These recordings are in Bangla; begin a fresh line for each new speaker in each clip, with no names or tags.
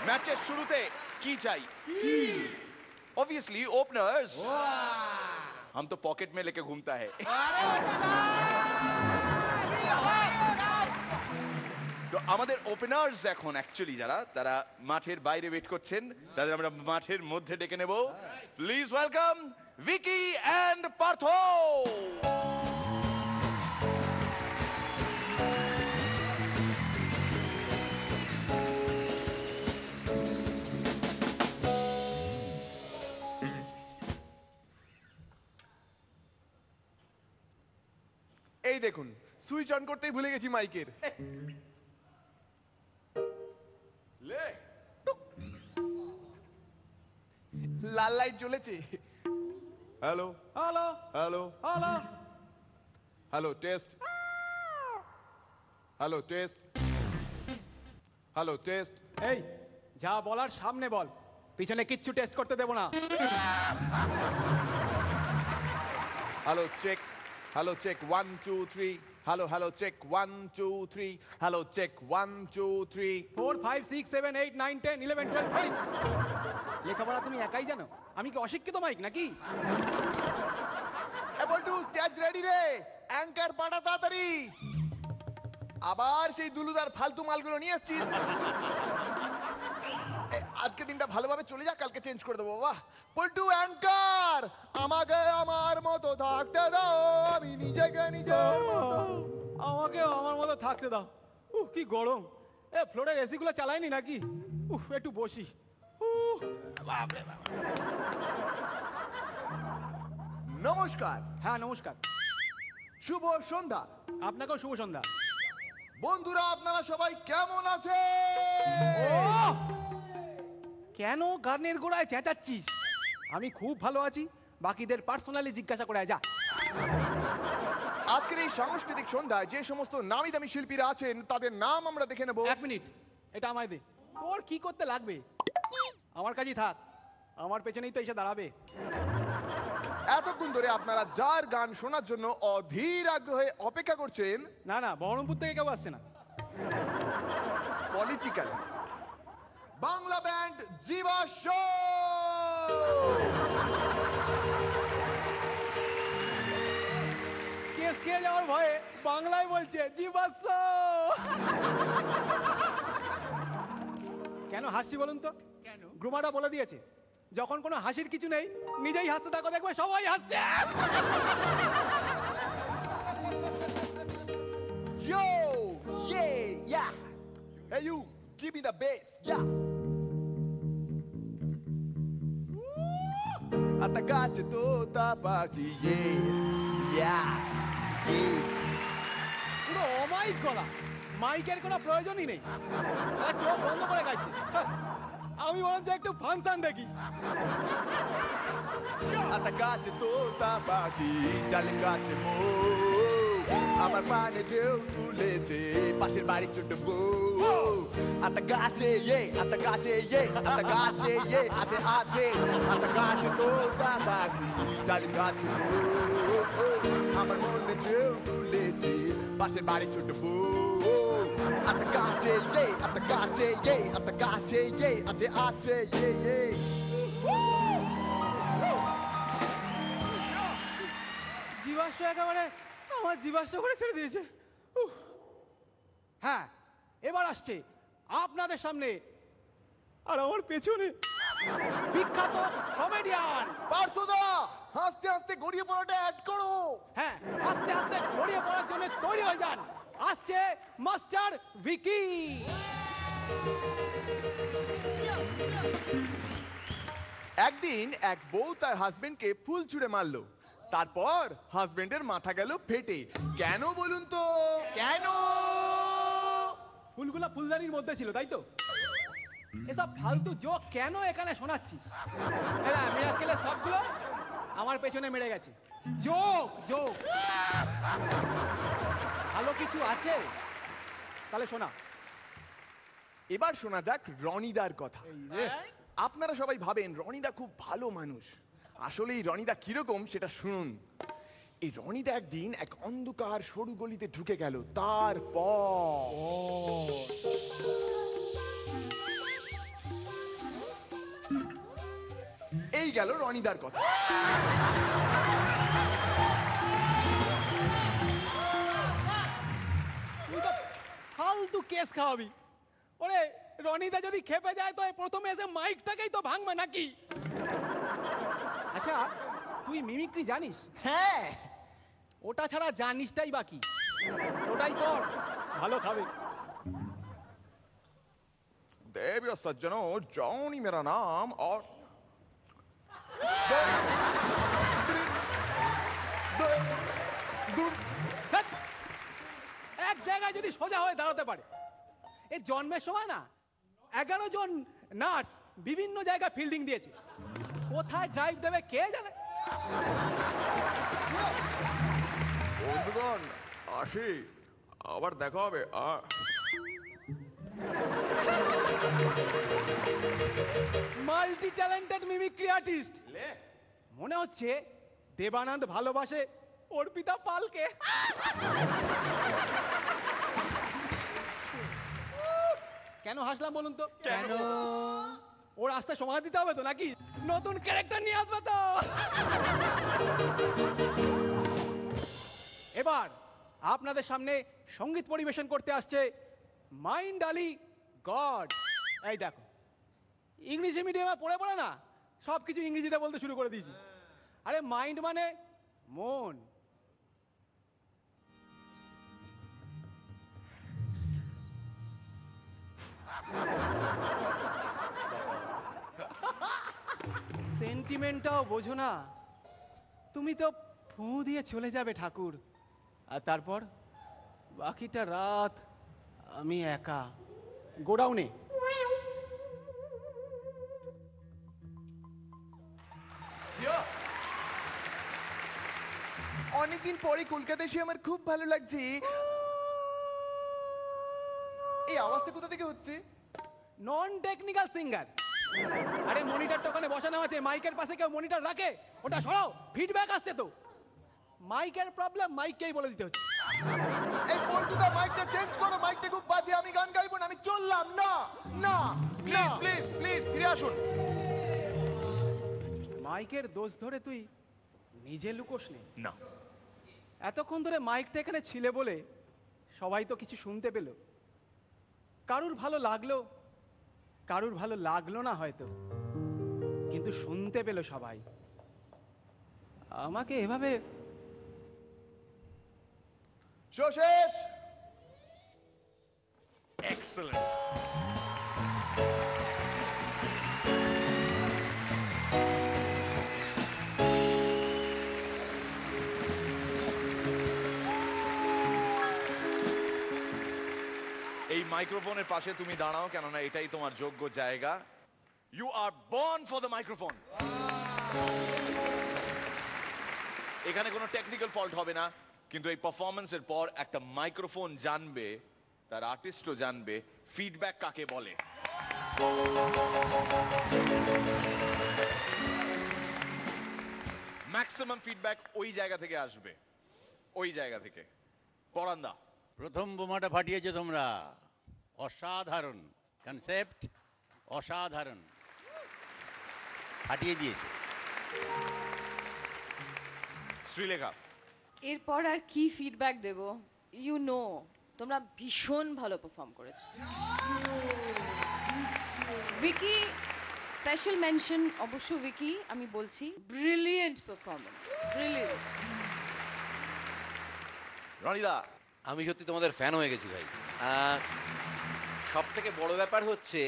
ম্যাচের শুরুতে কি চাই? Obviously openers. हम तो पॉकेट में लेके घूमता है। তো আমাদের ওপেনার্স এখন অ্যাকচুয়ালি যারা তারা মাঠের বাইরে ওয়েট করছেন, তাদের আমরা মাঠের মধ্যে ডেকে নেব। Please welcome Vicky and Partha.
এই দেখুন, সুইচ অন করতেই ভুলে গেছি মাইকের। লাল লাইট জ্বলেছে। Hello
hello
hello
hello
hello test, hello test, hello test.
এই যা বলার সামনে বল, পিছনে কিচ্ছু টেস্ট করতে দেবো না।
Hello check, hello check 1 2 3, hello hello check 1 2 3, hello check 1 2 3।
4 5 6 7 8 9 10 11 12। এই লেখাপড়া তুমি একাই জানো? আমি কি অশিক্ষিত মাইক নাকি?
বল্টু স্টেজ রেডি রে, অ্যাঙ্কার পাঠা তাড়াতাড়ি। আবার সেই দুলুদার ফালতু মালগুলো নিয়ে আসছিস। আজকে দিনটা ভালোভাবে চলে যাক, কালকে চেঞ্জ করে দেবো। বাহ পল্টু অ্যাঙ্কার, আমাকে আমার মতো থাকতে দাও, আমি নিজেকে নিজের মতো।
আমাকে আমার মতো থাকতে দাও। কি গরম! ফ্লোরের এসি গুলো চালায়নি নাকি? একটু বসি।
নমস্কার।
হ্যাঁ নমস্কার।
শুভ সন্ধ্যা।
আপনাকেও শুভ সন্ধ্যা।
বন্ধুরা আপনারা সবাই কেমন আছে?
কেন গানের গোড়ায় চেঁচাচ্ছিস? আমি খুব ভালো আছি, বাকিদের পার্সোনালি জিজ্ঞাসা করে যা।
আজকের এই সাংস্কৃতিক সন্ধ্যায় যে সমস্ত নামি দামি শিল্পীরা আছেন তাদের নাম আমরা দেখে নেব।
1 মিনিট, এটা আমায় দে। তোর কি করতে লাগবে? আমার কাছেই থাক, আমার পেছনেই তো এসে দাঁড়াবে।
এতক্ষণ ধরে আপনারা যার গান শোনার জন্য অধীর আগ্রহে অপেক্ষা করছেন,
না না, বহরমপুর থেকে কেউ আসছে না।
পলিটিক্যাল বাংলা ব্যান্ড জীবাশ্ম।
কেস খেয়ে যাওয়ার ভয়ে বাংলায় বলছে জীবাশ্ম। কেন হাসছি বলুন তো? কেন? গ্রুমারা বলে দিয়েছে, যখন কোনো হাসির কিছু নেই নিজেই হাসতে থাকো, দেখবে সবাই হাসছে।
Yo, yeah, yeah. Hey you, give me the bass, yeah. Atacate toda parte, yeah, yeah, yeah.
পুরো অমাইক গলা, মাইকের কোনো প্রয়োজনই নেই। চোখ বন্ধ করে গাইছে। আমি বরঞ্চ একটু ফাংশন দেখি।
Atacate toda parte, delicate mo. আমার পানে ঢেউ তুলেছে পাশের বাড়ি ছোট বউ। আতাকাছে ইয়ে, আতাকাছে ইয়ে, আতাকাছে ইয়ে, আছে আছে। আতাকাছে তোতা পাখি, ডালিকাছে মো। আমার মনে ঢেউ তুলেছে পাশের বাড়ি ছোট বউ। আতাকাছে ইয়ে, আতাকাছে ইয়ে, আতাকাছে ইয়ে, আছে আছে ইয়ে ইয়ে।
জীবাশ্ম একেবারে আমার জীবাশ্ম করে ছেড়ে দিয়েছে। হ্যাঁ, এবার আসছে আপনাদের সামনে আর আমার পেছনে বিখ্যাত কমেডিয়ান
পার্থদা, হাসতে হাসতে গড়িয়ে পড়াটা অ্যাড করো।
হ্যাঁ, আস্তে আস্তে গড়িয়ে পড়ার জন্য তৈরি হয়ে যান। আসছে মাস্টার ভিকি।
একদিন এক বউ তার হাজবেন্ডকে ফুল ছুঁড়ে মারলো, তারপর হাজবেন্ডের মাথা গেল ফেটে। কেন বলুন তো? কেন?
ফুলগুলা ফুলদানির মধ্যে ছিল, তাই তো? এসব ফালতু জোক কেন এখানে শোনাচ্ছিস? হ্যাঁ, মিরাক্কেলের সবগুলো আমার পেছনে মেরে গেছে। Joke joke. ভালো কিছু আছে? তাহলে শোনা।
এবার শোনা যাক রনিদার কথা। আপনারা সবাই ভাবেন রনিদা খুব ভালো মানুষ, আসলে এই রনিদা কিরকম সেটা শুনুন। এই রনিদা একদিন এক অন্ধকার সরু গলিতে ঢুকে গেল, তারপর গেল রনিদার কথা।
তুই তো ফালতু কেস খাওয়াবি। ওরে রনিদা যদি খেপে যায় তো প্রথমে এসে মাইকটাকেই তো ভাঙবে নাকি? আচ্ছা তুই মিমিক্রি জানিস?
হ্যাঁ,
ওটা ছাড়া জানিসটাই বাকি, ওটাই কর, ভালো খাবে।
देवियों सज्जनों, जॉनी मेरा नाम और
ধ্যাৎ, এক জায়গায় যদি সোজা হয়ে দাঁড়াতে পারে। এই জন্মের সময় না 11 জন নার্স বিভিন্ন জায়গায় ফিল্ডিং দিয়েছে, কোথায় ড্রাইভ দেবে কে জানে।
বন্ধুগণ আসি, আবার দেখা হবে।
মাল্টি ট্যালেন্টেড মিমিক্রি আর্টিস্ট মনে হচ্ছে দেবানন্দ ভালোবাসে অর্পিতা পালকে। কেন হাসলাম বলুন তো?
কেন?
ওর আসতে সময় দিতে হবে তো নাকি? নতুন ক্যারেক্টার নিয়ে আসবে তো। এবার আপনাদের সামনে সঙ্গীত পরিবেশন করতে আসছে মাইন্ড আলী গড। এই দেখো, ইংলিশ মিডিয়ামে পড়ে পড়ে না সবকিছু ইংরেজিতে বলতে শুরু করে দিয়েছি। আরে মাইন্ড মানে মন। সেন্টিমেন্টটাও বোঝো না তুমি তো, ফু দিয়ে চলে যাবে ঠাকুর, আর তারপর বাকিটা রাত আমি একা গোডাউনে।
অনেকদিন পরে কলকাতা এসে আমার খুব ভালো লাগছে। এই আওয়াজটা কোথা থেকে হচ্ছে?
Non technical singer. আরে মনিটরটা ওখানে বসানো আছে, মাইকের পাশে কেউ মনিটর রাখে? ওটা সরাও, ফিডব্যাক আসছে তো। মাইকের প্রবলেম মাইককেই বলে দিতে হচ্ছে।
এই পল্টুদা মাইকটা চেঞ্জ করো, মাইকটা খুব বাজে, আমি গান গাইবো না, আমি চললাম। না না
প্লিজ প্লিজ প্লিজ ফিরে আসুন।
মাইকের দোষ ধরে তুই নিজে লুকোস নে।
না,
এতক্ষণ ধরে মাইকটা এখানে ছিলে বলে সবাই তো কিছু শুনতে পেল। কারুর ভালো লাগলো, কারুর ভালো লাগলো না হয়তো, কিন্তু শুনতে পেল সবাই। আমাকে এভাবে
শো শেষ।
এক্সেলেন্ট। এই মাইক্রোফোনের পাশে তুমি দাঁড়াও, কেননা এটাই তোমার যোগ্য জায়গা। You are born for the microphone. এখানে কোনো টেকনিক্যাল ফল্ট হবে না, কিন্তু এই পারফরমেন্সের পর একটা মাইক্রোফোন জানবে, তার আর্টিস্টও জানবে ফিডব্যাক কাকে বলে। ম্যাক্সিমাম ফিডব্যাক ওই জায়গা থেকে আসবে, ওই জায়গা থেকে। পরান্দা,
প্রথম বোমাটা ফাটিয়েছো তোমরা, অসাধারণ কনসেপ্ট, অসাধারণ ফাটিয়ে দিয়েছো।
শ্রীলেখা,
এরপর আর কি ফিডব্যাক দেব? ইউ নো তোমরা ভীষণ ভালো পারফর্ম করেছো। ভিকি, স্পেশাল মেনশন অবশ্য ভিকি, আমি বলছি ব্রিলিয়েন্ট পারফরমেন্স, ব্রিলিয়েন্ট।
রনিদা,
আমি সত্যি তোমাদের ফ্যান হয়ে গেছি ভাই। সব থেকে বড় ব্যাপার হচ্ছে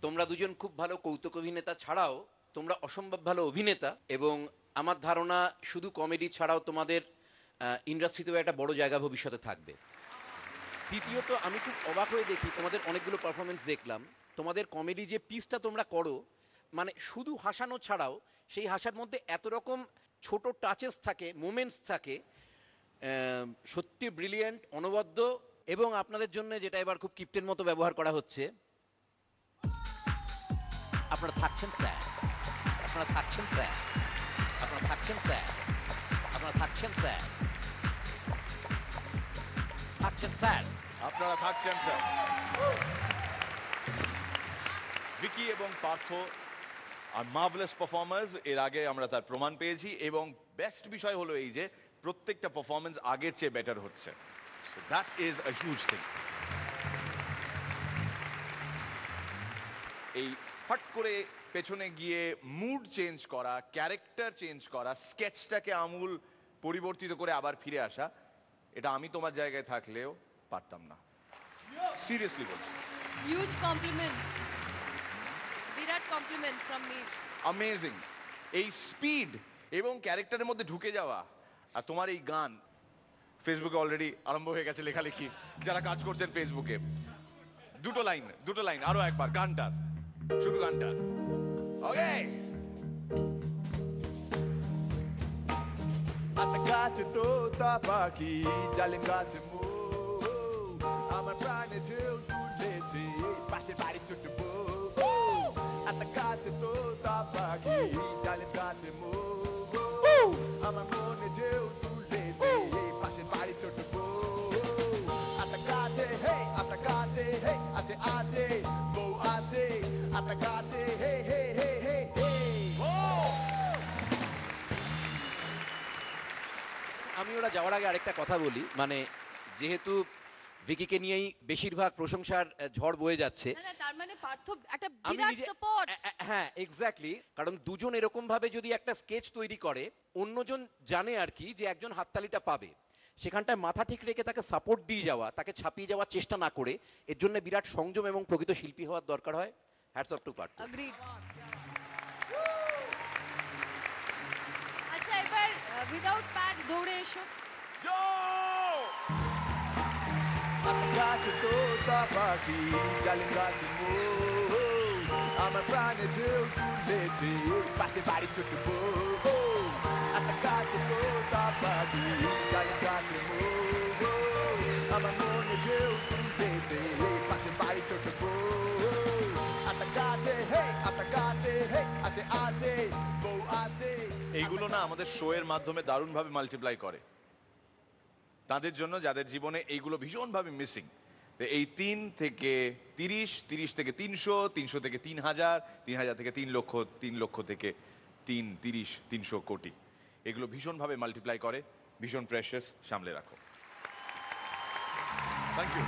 তোমরা দুজন খুব ভালো কৌতুক অভিনেতা ছাড়াও তোমরা অসম্ভব ভালো অভিনেতা, এবং আমার ধারণা শুধু কমেডি ছাড়াও তোমাদের ইন্ডাস্ট্রিতেও একটা বড় জায়গা ভবিষ্যতে থাকবে। দ্বিতীয়ত আমি খুব অবাক হয়ে দেখি তোমাদের অনেকগুলো পারফরমেন্স দেখলাম, তোমাদের কমেডি যে পিসটা তোমরা করো, মানে শুধু হাসানো ছাড়াও সেই হাসার মধ্যে এত রকম ছোট টাচেস থাকে, মোমেন্টস থাকে, সত্যি ব্রিলিয়েন্ট, অনবদ্য। এবং আপনাদের জন্য যেটা এবার খুব কিপ্টের মতো ব্যবহার করা হচ্ছে, আপনারা থাকছেন স্যার, আপনারা থাকছেন স্যার, আপনারা থাকছেন স্যার, আপনারা থাকছেন স্যার, থাকছেন স্যার,
আপনারা থাকছেন স্যার। ভিকি এবং পার্থ, আর মার্ভেলাস পারফর্মার্স, এর আগে আমরা তার প্রমাণ পেয়েছি, এবং বেস্ট বিষয় হলো এই যে প্রত্যেকটা পারফরমেন্স আগের চেয়ে বেটার হচ্ছে। That is a huge thing. এই হট করে পেছনে গিয়ে মুড চেঞ্জ করা, ক্যারেক্টার চেঞ্জ করা, স্কেচটাকে আমূল পরিবর্তিত করে আবার ফিরে আসা, এটা আমি তোমার জায়গায় থাকলেও পারতাম না, সিরিয়াসলি বলছি।
হিউজ কমপ্লিমেন্ট, বিরাট কমপ্লিমেন্ট ফ্রম মি।
অ্যামেজিং এই স্পিড এবং ক্যারেক্টারের মধ্যে ঢুকে যাওয়া। আর তোমার এই গান ফেসবুকে অলরেডি আরম্ভ হয়ে গেছে লেখালেখি, যারা কাজ করছেন ফেসবুকে। দুটো লাইন আরো একবার গানটার, শুধু গানটার। ওকে,
আতাকাছে তোতা পাখি ডালিম গাছে মো, আমার প্রাণে ঢেউ তুলেছে পাশের বাড়ি ছোট বউ। আতাকাছে তোতা পাখি ডালিম গাছে মো, আমার মনে ঢেউ তুলেছে পাশের বাড়ি ছোট বউ। আতাকাছে হে আতাকাছে হে আছে আছে বউ আছে, আতাকাছে হে হে হে হে হে।
আমি ওরা যাওয়ার আগে আরেকটা কথা বলি, মানে যেহেতু ভিকিকে নিয়েই বেশিরভাগ প্রশংসার ঝড় বয়ে যাচ্ছে,
না না, তার মানে পার্থ একটা
আমি
বিরাট
নিজে-
সাপোর্ট।
হ্যাঁ এক্স্যাক্টলি, কারণ দুজন এরকম ভাবে যদি একটা স্কেচ তৈরি করে, অন্যজন জানে আর কি যে একজন হাততালিটা পাবে, সেখানটায় মাথা ঠিক রেখে তাকে সাপোর্ট দিয়ে যাওয়া, তাকে ছাপিয়ে যাওয়ার চেষ্টা না করে, এর জন্য বিরাট সংযম এবং প্রকৃত শিল্পী হওয়ার দরকার হয়। Hats off to Partha.
Agreed. আচ্ছা, এবার উইদাউট প্যাড দৌড়ে এসো।
আতাকাছে তোতা পাখি ডালিম গাছে মো, আমার প্রাণে ঢেউ তুলেছে পাশে বাড়ি ছোট বউ। আতাকাছে তোতা পাখি ডালিম গাছে মো, আমার মনে ঢেউ তুলেছে পাশে বাড়ি ছোট বউ। আতাকাছে হে আতাকাছে হে আছে আছে বউ আছে।
এইগুলো না আমাদের শো এর মাধ্যমে দারুণভাবে মাল্টিপ্লাই করে তাদের জন্য যাদের জীবনে এইগুলো ভীষণভাবে মিসিং। এই 3 থেকে 30, 30 থেকে 300, 300 থেকে 3000, 3000 থেকে 3 লক্ষ, 3 লক্ষ থেকে 30, 300 কোটি, এগুলো ভীষণভাবে মাল্টিপ্লাই করে। ভীষণ প্রেশাস, সামলে রাখো। Thank you.